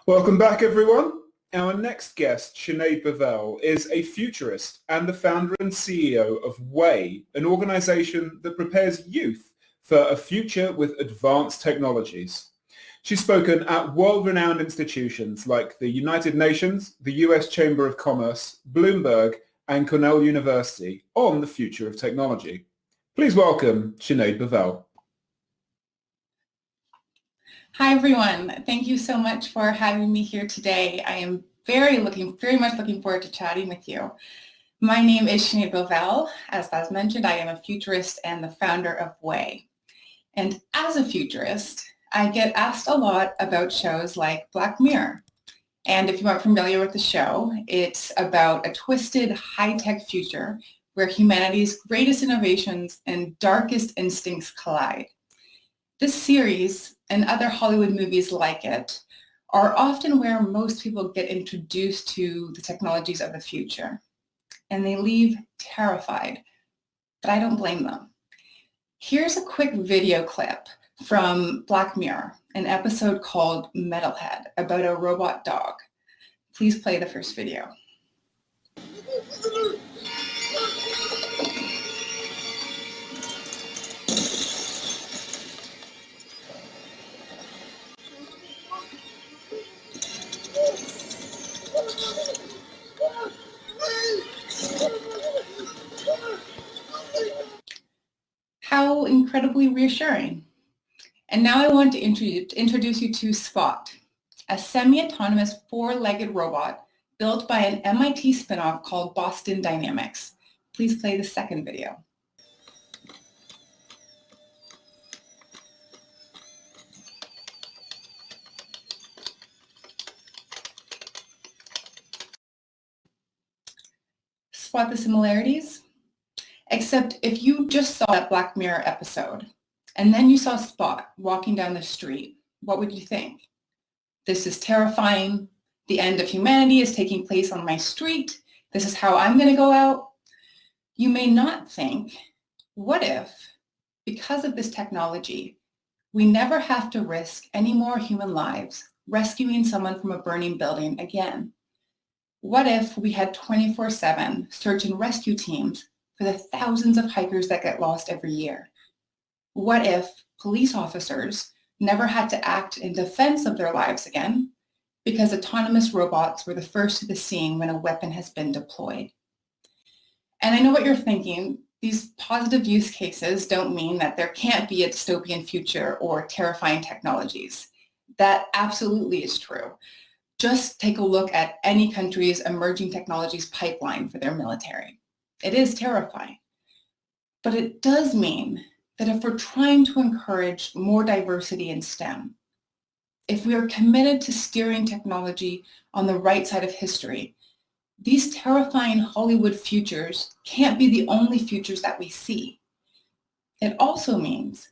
Welcome back, everyone. Our next guest, Sinead Bovell, is a futurist and the founder and CEO of WAYE, an organization that prepares youth for a future with advanced technologies. She's spoken at world-renowned institutions like the United Nations, the US Chamber of Commerce, Bloomberg, and Cornell University on the future of technology. Please welcome Sinead Bovell. Hi, everyone. Thank you so much for having me here today. I am very much looking forward to chatting with you. My name is Sinead Bovell. As mentioned, I am a futurist and the founder of WAYE. And as a futurist, I get asked a lot about shows like Black Mirror. And if you aren't familiar with the show, it's about a twisted high-tech future where humanity's greatest innovations and darkest instincts collide. This series and other Hollywood movies like it are often where most people get introduced to the technologies of the future. And they leave terrified, but I don't blame them. Here's a quick video clip from Black Mirror, an episode called Metalhead about a robot dog. Please play the first video. How incredibly reassuring. And now I want to introduce you to Spot, a semi-autonomous four-legged robot built by an MIT spinoff called Boston Dynamics. Please play the second video. Spot the similarities? Except if you just saw that Black Mirror episode and then you saw Spot walking down the street, what would you think? This is terrifying. The end of humanity is taking place on my street. This is how I'm going to go out. You may not think, what if, because of this technology, we never have to risk any more human lives rescuing someone from a burning building again? What if we had 24/7 search and rescue teams for the thousands of hikers that get lost every year? What if police officers never had to act in defense of their lives again because autonomous robots were the first to the scene when a weapon has been deployed? And I know what you're thinking. These positive use cases don't mean that there can't be a dystopian future or terrifying technologies. That absolutely is true. Just take a look at any country's emerging technologies pipeline for their military. It is terrifying. But it does mean that if we're trying to encourage more diversity in STEM, if we are committed to steering technology on the right side of history, these terrifying Hollywood futures can't be the only futures that we see. It also means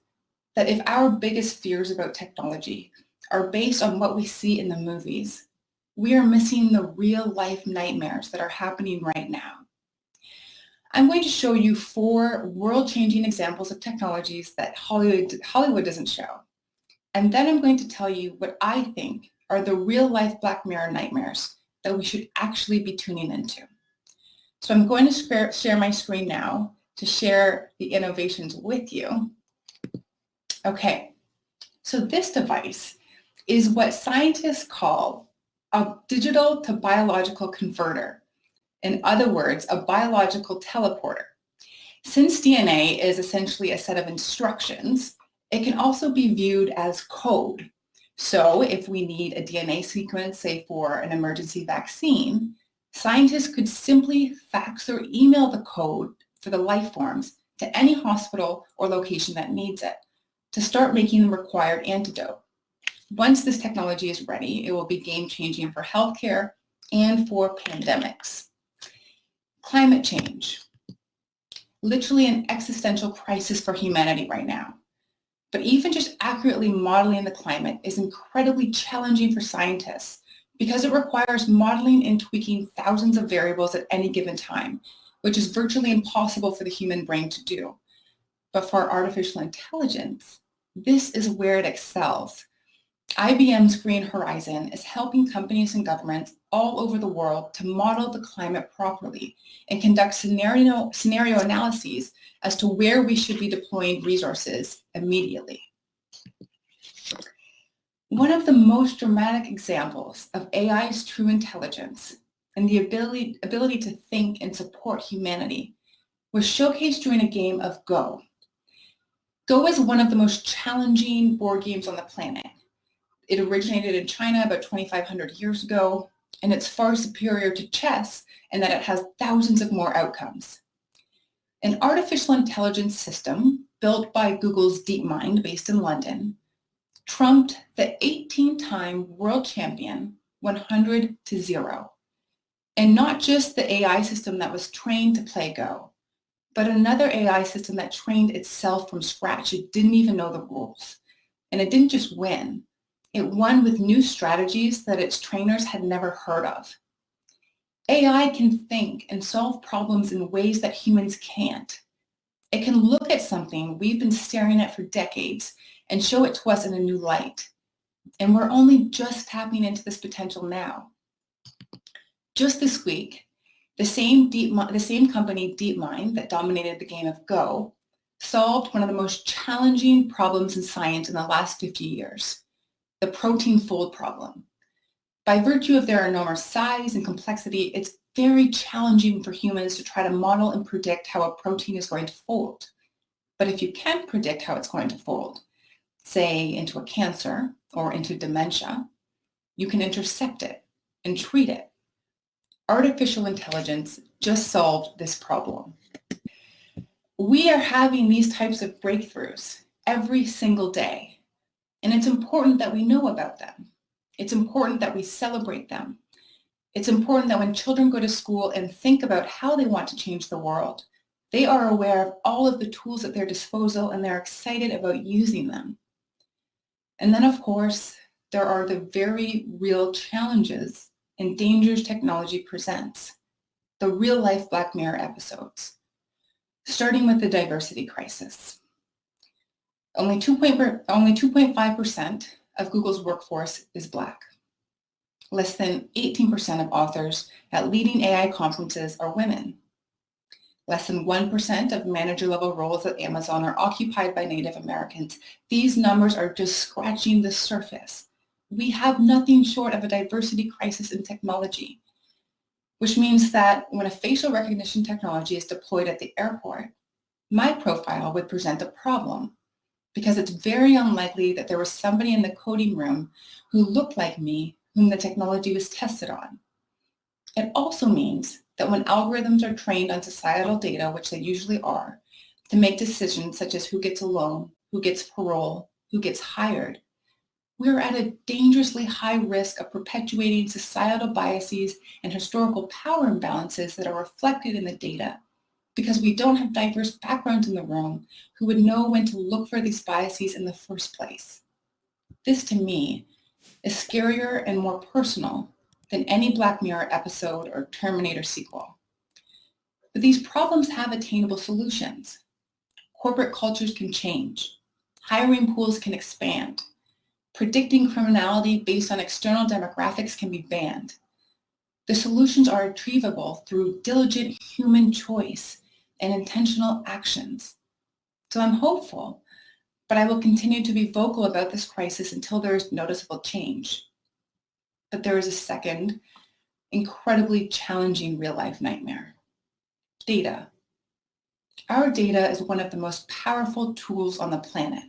that if our biggest fears about technology are based on what we see in the movies, we are missing the real-life nightmares that are happening right now. I'm going to show you 4 world-changing examples of technologies that Hollywood doesn't show. And then I'm going to tell you what I think are the real-life Black Mirror nightmares that we should actually be tuning into. So I'm going to share my screen now to share the innovations with you. Okay, so this device is what scientists call a digital to biological converter. In other words, a biological teleporter. Since DNA is essentially a set of instructions, it can also be viewed as code. So if we need a DNA sequence, say for an emergency vaccine, scientists could simply fax or email the code for the life forms to any hospital or location that needs it to start making the required antidote. Once this technology is ready, it will be game-changing for healthcare and for pandemics. Climate change. Literally an existential crisis for humanity right now. But even just accurately modeling the climate is incredibly challenging for scientists because it requires modeling and tweaking thousands of variables at any given time, which is virtually impossible for the human brain to do. But for artificial intelligence, this is where it excels. IBM's Green Horizon is helping companies and governments all over the world to model the climate properly and conduct scenario analyses as to where we should be deploying resources immediately. One of the most dramatic examples of AI's true intelligence and the ability to think and support humanity was showcased during a game of Go. Go is one of the most challenging board games on the planet. It originated in China about 2,500 years ago, and it's far superior to chess in that it has thousands of more outcomes. An artificial intelligence system built by Google's DeepMind, based in London, trumped the 18-time world champion 100-0. And not just the AI system that was trained to play Go, but another AI system that trained itself from scratch. It didn't even know the rules. And it didn't just win. It won with new strategies that its trainers had never heard of. AI can think and solve problems in ways that humans can't. It can look at something we've been staring at for decades and show it to us in a new light. And we're only just tapping into this potential now. Just this week, the same company, DeepMind, that dominated the game of Go, solved one of the most challenging problems in science in the last 50 years, the protein fold problem. By virtue of their enormous size and complexity, it's very challenging for humans to try to model and predict how a protein is going to fold. But if you can predict how it's going to fold, say into a cancer or into dementia, you can intercept it and treat it. Artificial intelligence just solved this problem. We are having these types of breakthroughs every single day, and it's important that we know about them. It's important that we celebrate them. It's important that when children go to school and think about how they want to change the world, they are aware of all of the tools at their disposal and they're excited about using them. And then, of course, there are the very real challenges and dangers technology presents, the real-life Black Mirror episodes, starting with the diversity crisis. Only 2.5% of Google's workforce is Black. Less than 18% of authors at leading AI conferences are women. Less than 1% of manager-level roles at Amazon are occupied by Native Americans. These numbers are just scratching the surface. We have nothing short of a diversity crisis in technology, which means that when a facial recognition technology is deployed at the airport, my profile would present a problem because it's very unlikely that there was somebody in the coding room who looked like me whom the technology was tested on. It also means that when algorithms are trained on societal data, which they usually are, to make decisions such as who gets a loan, who gets parole, who gets hired, we're at a dangerously high risk of perpetuating societal biases and historical power imbalances that are reflected in the data because we don't have diverse backgrounds in the room who would know when to look for these biases in the first place. This, to me, is scarier and more personal than any Black Mirror episode or Terminator sequel. But these problems have attainable solutions. Corporate cultures can change. Hiring pools can expand. Predicting criminality based on external demographics can be banned. The solutions are achievable through diligent human choice and intentional actions. So I'm hopeful, but I will continue to be vocal about this crisis until there is noticeable change. But there is a second, incredibly challenging real-life nightmare. Data. Our data is one of the most powerful tools on the planet.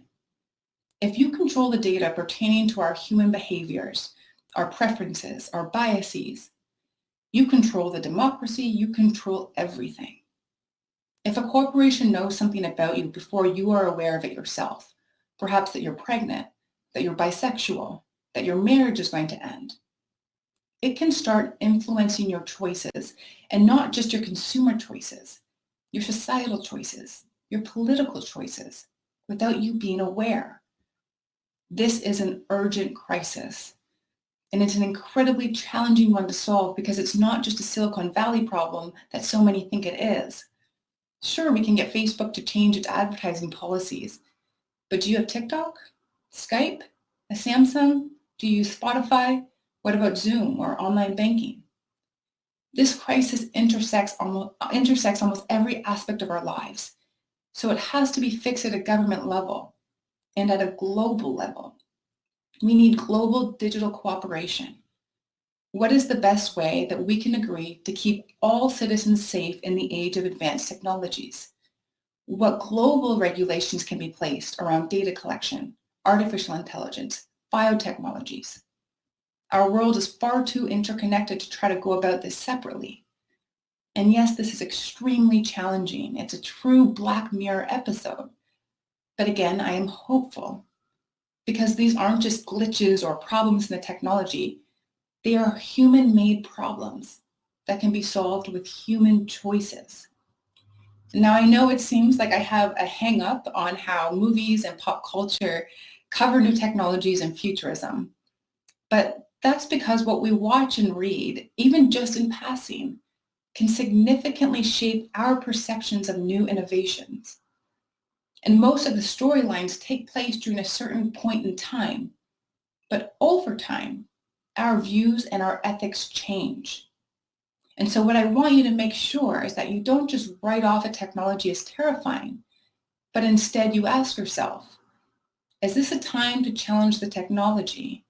If you control the data pertaining to our human behaviors, our preferences, our biases, you control the democracy, you control everything. If a corporation knows something about you before you are aware of it yourself, perhaps that you're pregnant, that you're bisexual, that your marriage is going to end, it can start influencing your choices, and not just your consumer choices, your societal choices, your political choices, without you being aware. This is an urgent crisis, and it's an incredibly challenging one to solve because it's not just a Silicon Valley problem that so many think it is. Sure, we can get Facebook to change its advertising policies, but do you have TikTok, Skype, A Samsung? Do you use Spotify? What about Zoom or online banking? This crisis intersects almost every aspect of our lives. So it has to be fixed at a government level and at a global level. We need global digital cooperation. What is the best way that we can agree to keep all citizens safe in the age of advanced technologies? What global regulations can be placed around data collection, artificial intelligence, biotechnologies? Our world is far too interconnected to try to go about this separately. And yes, this is extremely challenging. It's a true Black Mirror episode. But again, I am hopeful because these aren't just glitches or problems in the technology. They are human-made problems that can be solved with human choices. Now, I know it seems like I have a hang-up on how movies and pop culture cover new technologies and futurism. But that's because what we watch and read, even just in passing, can significantly shape our perceptions of new innovations. And most of the storylines take place during a certain point in time. But over time, our views and our ethics change. And so what I want you to make sure is that you don't just write off a technology as terrifying, but instead you ask yourself, is this a time to challenge the technology,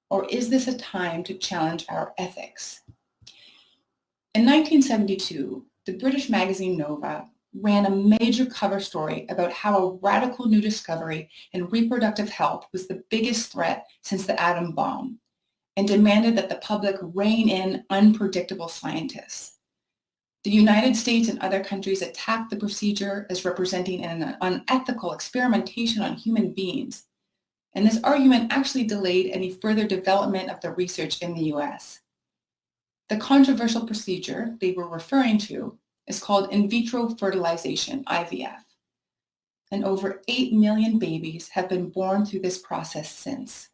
or is this a time to challenge our ethics? In 1972, the British magazine Nova ran a major cover story about how a radical new discovery in reproductive health was the biggest threat since the atom bomb, and demanded that the public rein in unpredictable scientists. The United States and other countries attacked the procedure as representing an unethical experimentation on human beings, and this argument actually delayed any further development of the research in the US. The controversial procedure they were referring to is called in vitro fertilization, IVF, and over 8 million babies have been born through this process since.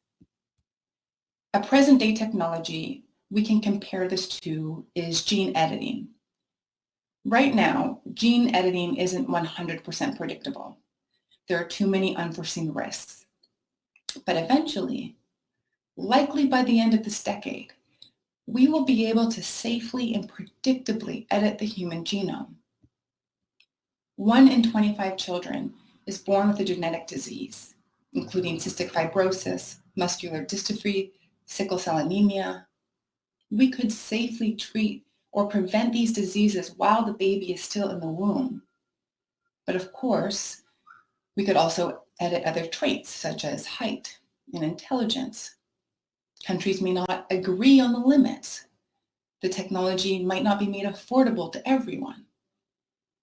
A present-day technology we can compare this to is gene editing. Right now, gene editing isn't 100% predictable. There are too many unforeseen risks. But eventually, likely by the end of this decade, we will be able to safely and predictably edit the human genome. 1 in 25 children is born with a genetic disease, including cystic fibrosis, muscular dystrophy, sickle cell anemia. We could safely treat or prevent these diseases while the baby is still in the womb. But of course, we could also edit other traits such as height and intelligence. Countries may not agree on the limits. The technology might not be made affordable to everyone.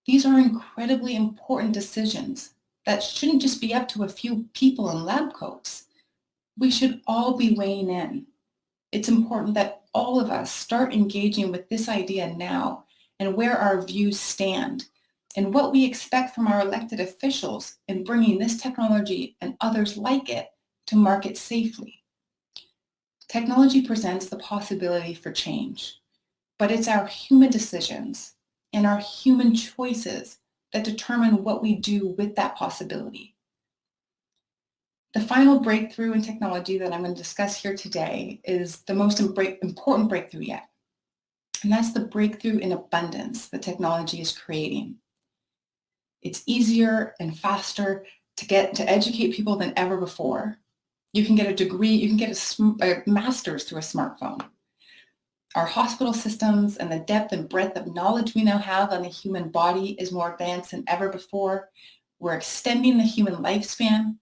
These are incredibly important decisions that shouldn't just be up to a few people in lab coats. We should all be weighing in. It's important that all of us start engaging with this idea now and where our views stand and what we expect from our elected officials in bringing this technology and others like it to market safely. Technology presents the possibility for change, but it's our human decisions and our human choices that determine what we do with that possibility. The final breakthrough in technology that I'm going to discuss here today is the most important breakthrough yet, and that's the breakthrough in abundance that technology is creating. It's easier and faster to educate people than ever before. You can get a degree, you can get a master's through a smartphone. Our hospital systems and the depth and breadth of knowledge we now have on the human body is more advanced than ever before. We're extending the human lifespan.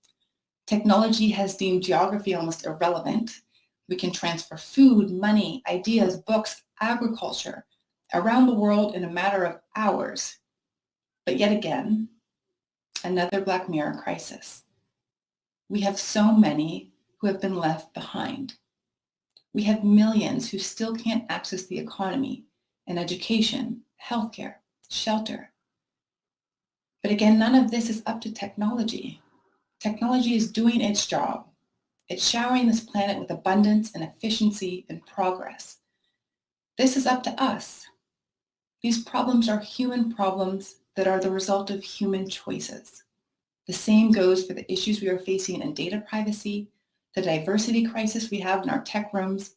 Technology has deemed geography almost irrelevant. We can transfer food, money, ideas, books, agriculture around the world in a matter of hours. But yet again, another Black Mirror crisis. We have so many who have been left behind. We have millions who still can't access the economy and education, healthcare, shelter. But again, none of this is up to technology. Technology is doing its job. It's showering this planet with abundance and efficiency and progress. This is up to us. These problems are human problems that are the result of human choices. The same goes for the issues we are facing in data privacy, the diversity crisis we have in our tech rooms,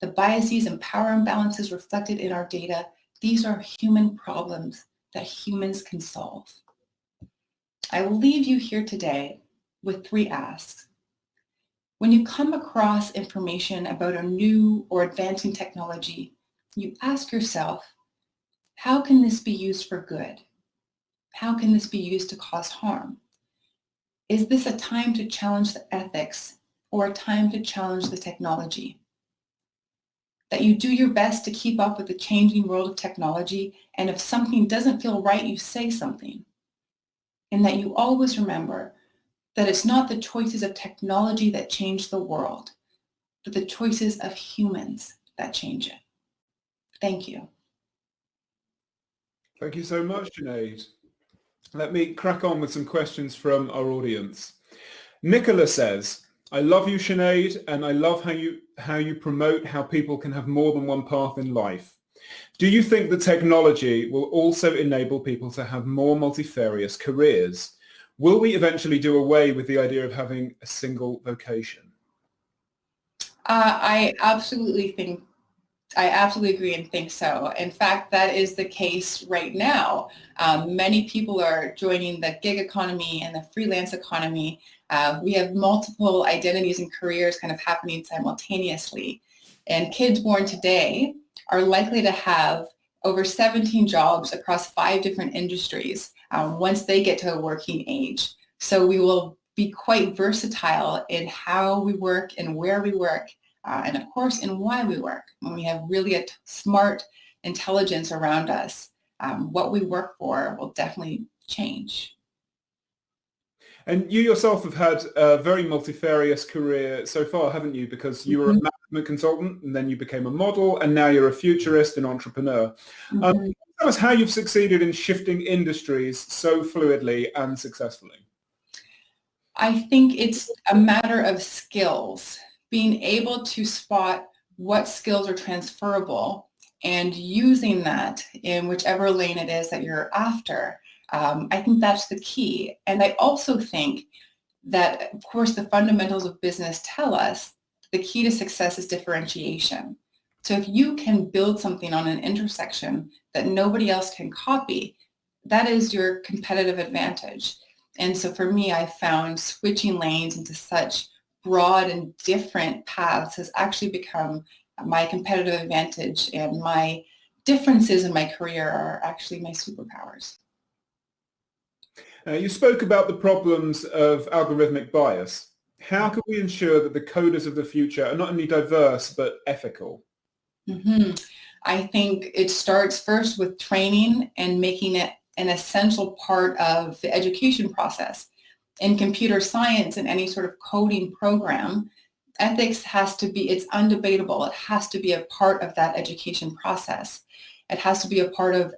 the biases and power imbalances reflected in our data. These are human problems that humans can solve. I will leave you here today with 3 asks. When you come across information about a new or advancing technology, you ask yourself, how can this be used for good? How can this be used to cause harm? Is this a time to challenge the ethics or a time to challenge the technology? That you do your best to keep up with the changing world of technology, and if something doesn't feel right, you say something. And that you always remember that it's not the choices of technology that change the world, but the choices of humans that change it. Thank you. Thank you so much, Sinead. Let me crack on with some questions from our audience. Nicola says, I love you, Sinead, and I love how you promote how people can have more than one path in life. Do you think the technology will also enable people to have more multifarious careers? Will we eventually do away with the idea of having a single vocation? I absolutely agree and think so. In fact, that is the case right now. Many people are joining the gig economy and the freelance economy. We have multiple identities and careers kind of happening simultaneously. And kids born today are likely to have over 17 jobs across 5 different industries once they get to a working age. So we will be quite versatile in how we work and where we work. And of course, in why we work. When we have really a smart intelligence around us, what we work for will definitely change. And you yourself have had a very multifarious career so far, haven't you? Because you were a management consultant, and then you became a model, and now you're a futurist and entrepreneur. Tell us how you've succeeded in shifting industries so fluidly and successfully. I think it's a matter of skills. Being able to spot what skills are transferable and using that in whichever lane it is that you're after. I think that's the key. And I also think that, of course, the fundamentals of business tell us the key to success is differentiation. So if you can build something on an intersection that nobody else can copy, that is your competitive advantage. And so for me, I found switching lanes into such broad and different paths has actually become my competitive advantage, and my differences in my career are actually my superpowers. You spoke about the problems of algorithmic bias. How can we ensure that the coders of the future are not only diverse, but ethical? I think it starts first with training and making it an essential part of the education process. In computer science and any sort of coding program, ethics has to be, it's undebatable. It has to be a part of that education process. It has to be a part of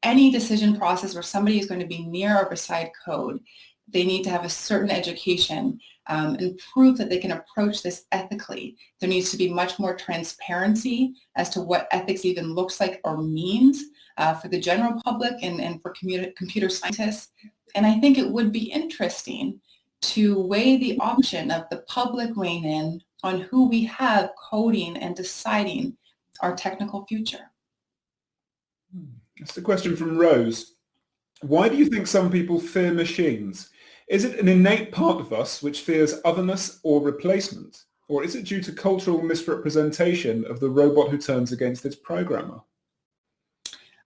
any decision process where somebody is going to be near or beside code. They need to have a certain education and prove that they can approach this ethically. There needs to be much more transparency as to what ethics even looks like or means for the general public and for computer scientists. And I think it would be interesting to weigh the option of the public weighing in on who we have coding and deciding our technical future. That's the question from Rose. Why do you think some people fear machines? Is it an innate part of us which fears otherness or replacement? Or is it due to cultural misrepresentation of the robot who turns against its programmer?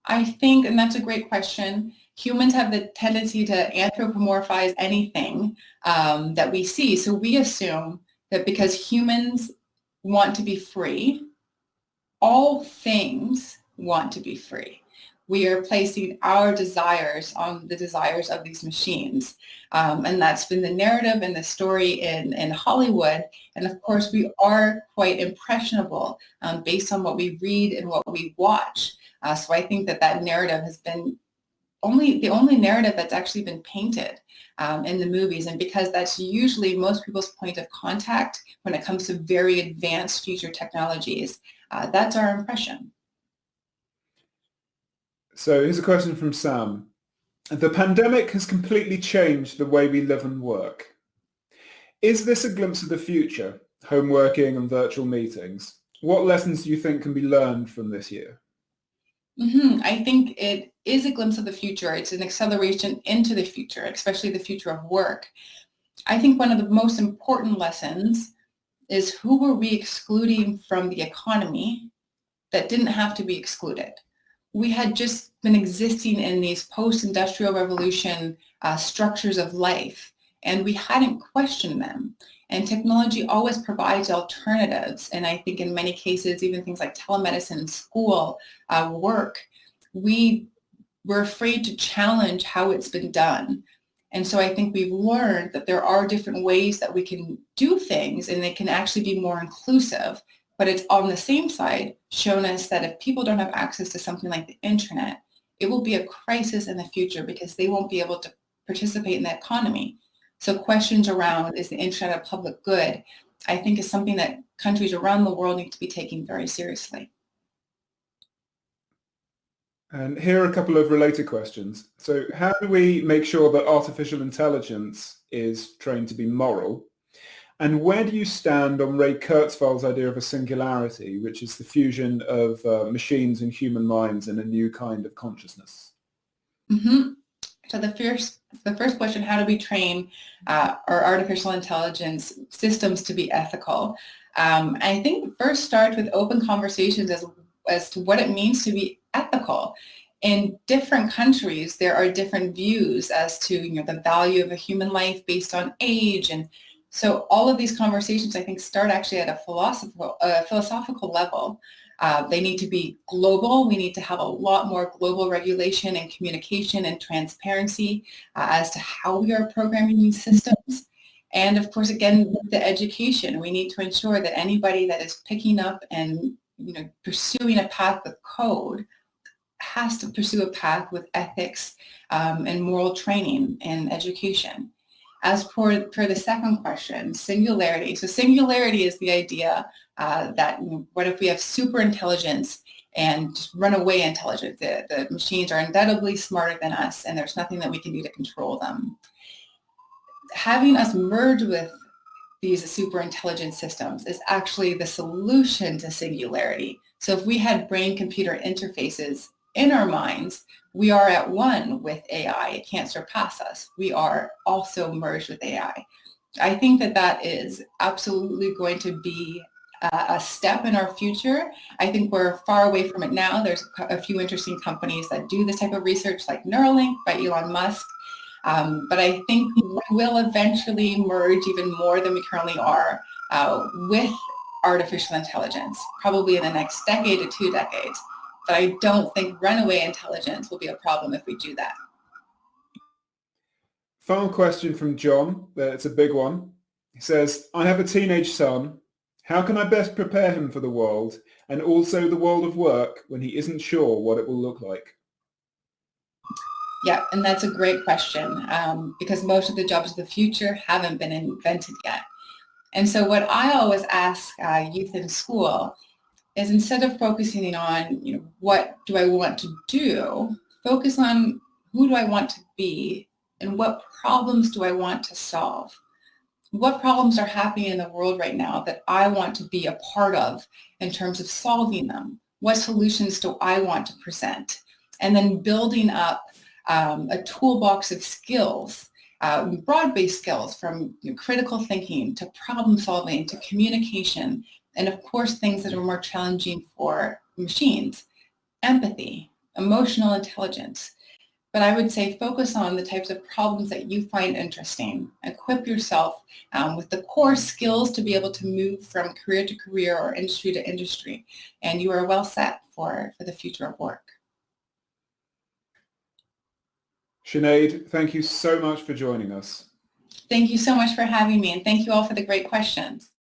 I think, and that's a great question, humans have the tendency to anthropomorphize anything that we see. So we assume that because humans want to be free, all things want to be free. We are placing our desires on the desires of these machines. And that's been the narrative and the story in Hollywood. And of course, we are quite impressionable based on what we read and what we watch. So I think that narrative has been the only narrative that's actually been painted in the movies. And because that's usually most people's point of contact when it comes to very advanced future technologies, that's our impression. So here's a question from Sam. The pandemic has completely changed the way we live and work. Is this a glimpse of the future? home working and virtual meetings. What lessons do you think can be learned from this year? I think it is a glimpse of the future. It's an acceleration into the future, especially the future of work. I think one of the most important lessons is who were we excluding from the economy that didn't have to be excluded. We had just been existing in these post-industrial revolution structures of life, and we hadn't questioned them. And technology always provides alternatives. And I think in many cases, even things like telemedicine, school, work, we were afraid to challenge how it's been done. And so I think we've learned that there are different ways that we can do things, and they can actually be more inclusive. But it's on the same side shown us that if people don't have access to something like the internet, it will be a crisis in the future because they won't be able to participate in the economy. So questions around, is the internet a public good, I think is something that countries around the world need to be taking very seriously. And here are a couple of related questions. So how do we make sure that artificial intelligence is trained to be moral? And where do you stand on Ray Kurzweil's idea of a singularity, which is the fusion of machines and human minds in a new kind of consciousness? So the first question, how do we train our artificial intelligence systems to be ethical? I think first start with open conversations as to what it means to be ethical. In different countries, there are different views as to the value of a human life based on age. And so all of these conversations, I think, start actually at a philosophical level. They need to be global. We need to have a lot more global regulation and communication and transparency as to how we are programming these systems. And of course, again, the education. We need to ensure that anybody that is picking up and pursuing a path with code has to pursue a path with ethics and moral training and education. As for the second question, singularity. So singularity is the idea that what if we have super intelligence and just runaway intelligence? The machines are undoubtedly smarter than us, and there's nothing that we can do to control them. Having us merge with these super intelligent systems is actually the solution to singularity. So if we had brain-computer interfaces in our minds, we are at one with AI. It can't surpass us. We are also merged with AI. I think that is absolutely going to be a step in our future. I think we're far away from it now. There's a few interesting companies that do this type of research, like Neuralink by Elon Musk. But I think we will eventually merge even more than we currently are with artificial intelligence, probably in the next decade to 2 decades. But I don't think runaway intelligence will be a problem if we do that. Final question from John. It's a big one. He says, I have a teenage son. How can I best prepare him for the world and also the world of work when he isn't sure what it will look like? Yeah, and that's a great question because most of the jobs of the future haven't been invented yet. And so what I always ask youth in school is, instead of focusing on, what do I want to do, focus on who do I want to be and what problems do I want to solve? What problems are happening in the world right now that I want to be a part of in terms of solving them? What solutions do I want to present? And then building up a toolbox of skills, broad-based skills from critical thinking to problem solving to communication, and of course things that are more challenging for machines, empathy, emotional intelligence. But I would say focus on the types of problems that you find interesting. Equip yourself with the core skills to be able to move from career to career or industry to industry, and you are well set for the future of work. Sinead, thank you so much for joining us. Thank you so much for having me, and thank you all for the great questions.